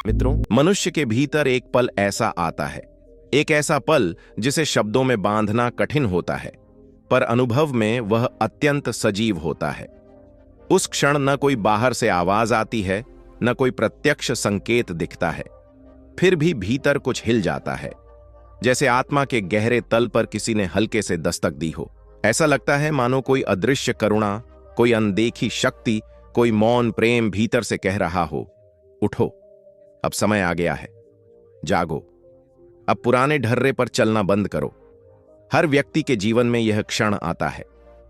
मित्रों, मनुष्य के भीतर एक पल ऐसा आता है, एक ऐसा पल जिसे शब्दों में बांधना कठिन होता है, पर अनुभव में वह अत्यंत सजीव होता है। उस क्षण न कोई बाहर से आवाज आती है, न कोई प्रत्यक्ष संकेत दिखता है, फिर भी भीतर कुछ हिल जाता है, जैसे आत्मा के गहरे तल पर किसी ने हल्के से दस्तक दी हो। ऐसा लगता है मानो कोई अदृश्य करुणा, कोई अनदेखी शक्ति, कोई मौन प्रेम भीतर से कह रहा हो, उठो, अब समय आ गया है, जागो, अब पुराने ढर्रे पर चलना बंद करो। हर व्यक्ति के जीवन में यह क्षण आता है,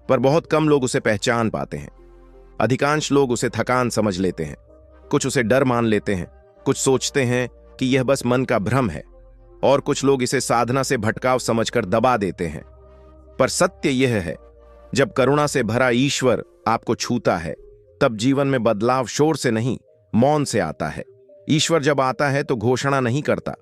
पर बहुत कम लोग उसे पहचान पाते हैं। अधिकांश लोग उसे थकान समझ लेते हैं, कुछ उसे डर मान लेते हैं, कुछ सोचते हैं कि यह बस मन का भ्रम है, और कुछ लोग इसे साधना से भटकाव समझकर दबा देते हैं। पर सत्य यह है, जब करुणा से भरा ईश्वर आपको छूता है, तब जीवन में बदलाव शोर से नहीं, मौन से आता है। ईश्वर जब आता है तो घोषणा नहीं करता,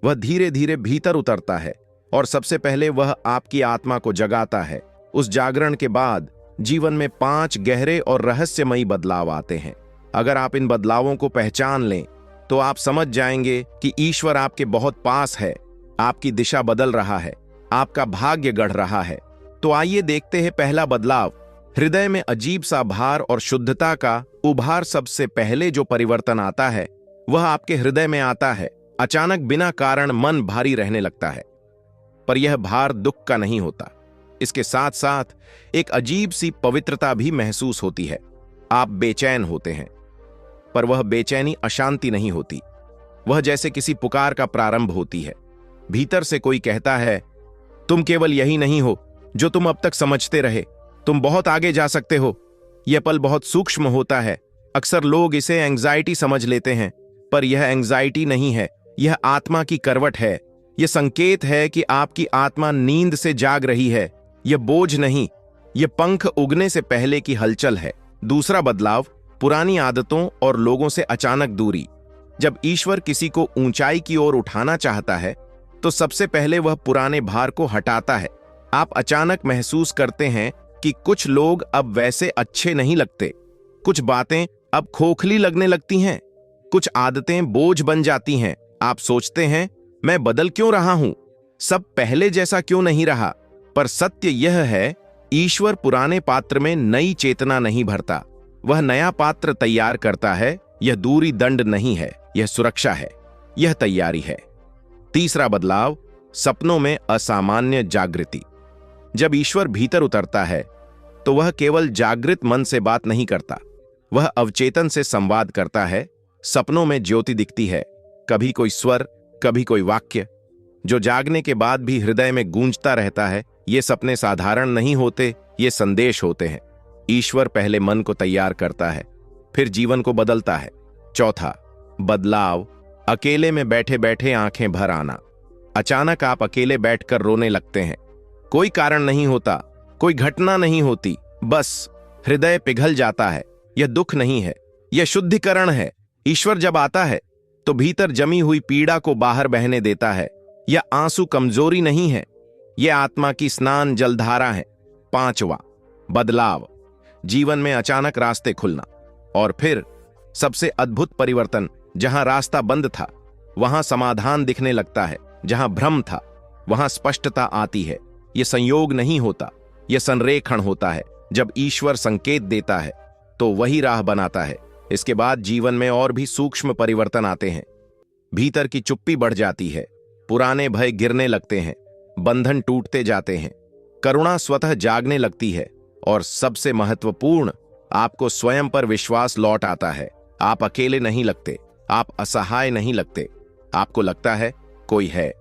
वह धीरे धीरे भीतर उतरता है और सबसे पहले वह आपकी आत्मा को जगाता है। उस जागरण के बाद जीवन में 5 गहरे और रहस्यमयी बदलाव आते हैं। अगर आप इन बदलावों को पहचान लें तो आप समझ जाएंगे कि ईश्वर आपके बहुत पास है, आपकी दिशा बदल रहा है, आपका भाग्य गढ़ रहा है। तो आइए देखते हैं पहला बदलाव, हृदय में अजीब सा भार और शुद्धता का उभार। सबसे पहले जो परिवर्तन आता है वह आपके हृदय में आता है। अचानक बिना कारण मन भारी रहने लगता है, पर यह भार दुख का नहीं होता, इसके साथ साथ एक अजीब सी पवित्रता भी महसूस होती है। आप बेचैन होते हैं, पर वह बेचैनी अशांति नहीं होती, वह जैसे किसी पुकार का प्रारंभ होती है। भीतर से कोई कहता है, तुम केवल यही नहीं हो जो तुम अब तक समझते रहे, तुम बहुत आगे जा सकते हो। यह पल बहुत सूक्ष्म होता है। अक्सर लोग इसे एंग्जाइटी समझ लेते हैं, पर यह एंग्जाइटी नहीं है, यह आत्मा की करवट है। यह संकेत है कि आपकी आत्मा नींद से जाग रही है। यह बोझ नहीं, यह पंख उगने से पहले की हलचल है। दूसरा बदलाव, पुरानी आदतों और लोगों से अचानक दूरी। जब ईश्वर किसी को ऊंचाई की ओर उठाना चाहता है तो सबसे पहले वह पुराने भार को हटाता है। आप अचानक महसूस करते हैं कि कुछ लोग अब वैसे अच्छे नहीं लगते, कुछ बातें अब खोखली लगने लगती हैं, कुछ आदतें बोझ बन जाती हैं। आप सोचते हैं, मैं बदल क्यों रहा हूं, सब पहले जैसा क्यों नहीं रहा। पर सत्य यह है, ईश्वर पुराने पात्र में नई चेतना नहीं भरता, वह नया पात्र तैयार करता है। यह दूरी दंड नहीं है, यह सुरक्षा है, यह तैयारी है। तीसरा बदलाव, सपनों में असामान्य जागृति। जब ईश्वर भीतर उतरता है तो वह केवल जागृत मन से बात नहीं करता, वह अवचेतन से संवाद करता है। सपनों में ज्योति दिखती है, कभी कोई स्वर, कभी कोई वाक्य, जो जागने के बाद भी हृदय में गूंजता रहता है। ये सपने साधारण नहीं होते, ये संदेश होते हैं। ईश्वर पहले मन को तैयार करता है, फिर जीवन को बदलता है। चौथा बदलाव, अकेले में बैठे बैठे आंखें भर आना। अचानक आप अकेले बैठकर रोने लगते हैं, कोई कारण नहीं होता, कोई घटना नहीं होती, बस हृदय पिघल जाता है। यह दुख नहीं है, यह शुद्धिकरण है। ईश्वर जब आता है तो भीतर जमी हुई पीड़ा को बाहर बहने देता है। यह आंसू कमजोरी नहीं है, यह आत्मा की स्नान जलधारा है। पांचवा बदलाव, जीवन में अचानक रास्ते खुलना। और फिर सबसे अद्भुत परिवर्तन, जहां रास्ता बंद था वहां समाधान दिखने लगता है, जहां भ्रम था वहां स्पष्टता आती है। यह संयोग नहीं होता, यह संरेखण होता है। जब ईश्वर संकेत देता है तो वही राह बनाता है। इसके बाद जीवन में और भी सूक्ष्म परिवर्तन आते हैं। भीतर की चुप्पी बढ़ जाती है, पुराने भय गिरने लगते हैं, बंधन टूटते जाते हैं, करुणा स्वतः जागने लगती है, और सबसे महत्वपूर्ण, आपको स्वयं पर विश्वास लौट आता है। आप अकेले नहीं लगते, आप असहाय नहीं लगते, आपको लगता है कोई है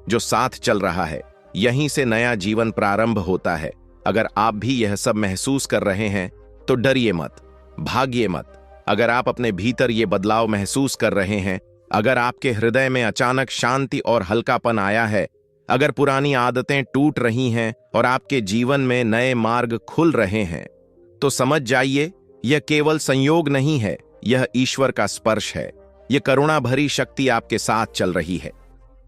जो साथ चल रहा है। यहीं से नया जीवन प्रारंभ होता है। अगर आप भी यह सब महसूस कर रहे हैं तो डरिए मत, भागिए मत। अगर आप अपने भीतर ये बदलाव महसूस कर रहे हैं, अगर आपके हृदय में अचानक शांति और हल्कापन आया है, अगर पुरानी आदतें टूट रही हैं और आपके जीवन में नए मार्ग खुल रहे हैं, तो समझ जाइए यह केवल संयोग नहीं है, यह ईश्वर का स्पर्श है। यह करुणा भरी शक्ति आपके साथ चल रही है।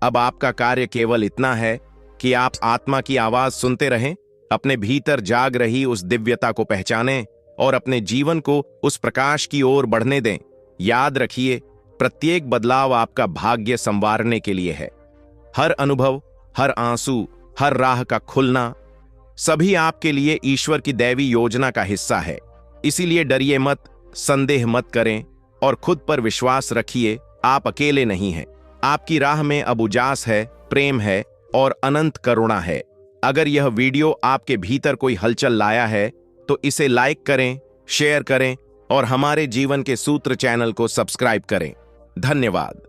अब आपका कार्य केवल इतना है कि आप आत्मा की आवाज सुनते रहें, अपने भीतर जाग रही उस दिव्यता को पहचानें और अपने जीवन को उस प्रकाश की ओर बढ़ने दें। याद रखिए, प्रत्येक बदलाव आपका भाग्य संवारने के लिए है। हर अनुभव, हर आंसू, हर राह का खुलना, सभी आपके लिए ईश्वर की दैवी योजना का हिस्सा है। इसीलिए डरिए मत, संदेह मत करें और खुद पर विश्वास रखिए। आप अकेले नहीं हैं। आपकी राह में अब उजास है, प्रेम है और अनंत करुणा है। अगर यह वीडियो आपके भीतर कोई हलचल लाया है तो इसे लाइक करें, शेयर करें और हमारे जीवन के सूत्र चैनल को सब्सक्राइब करें। धन्यवाद।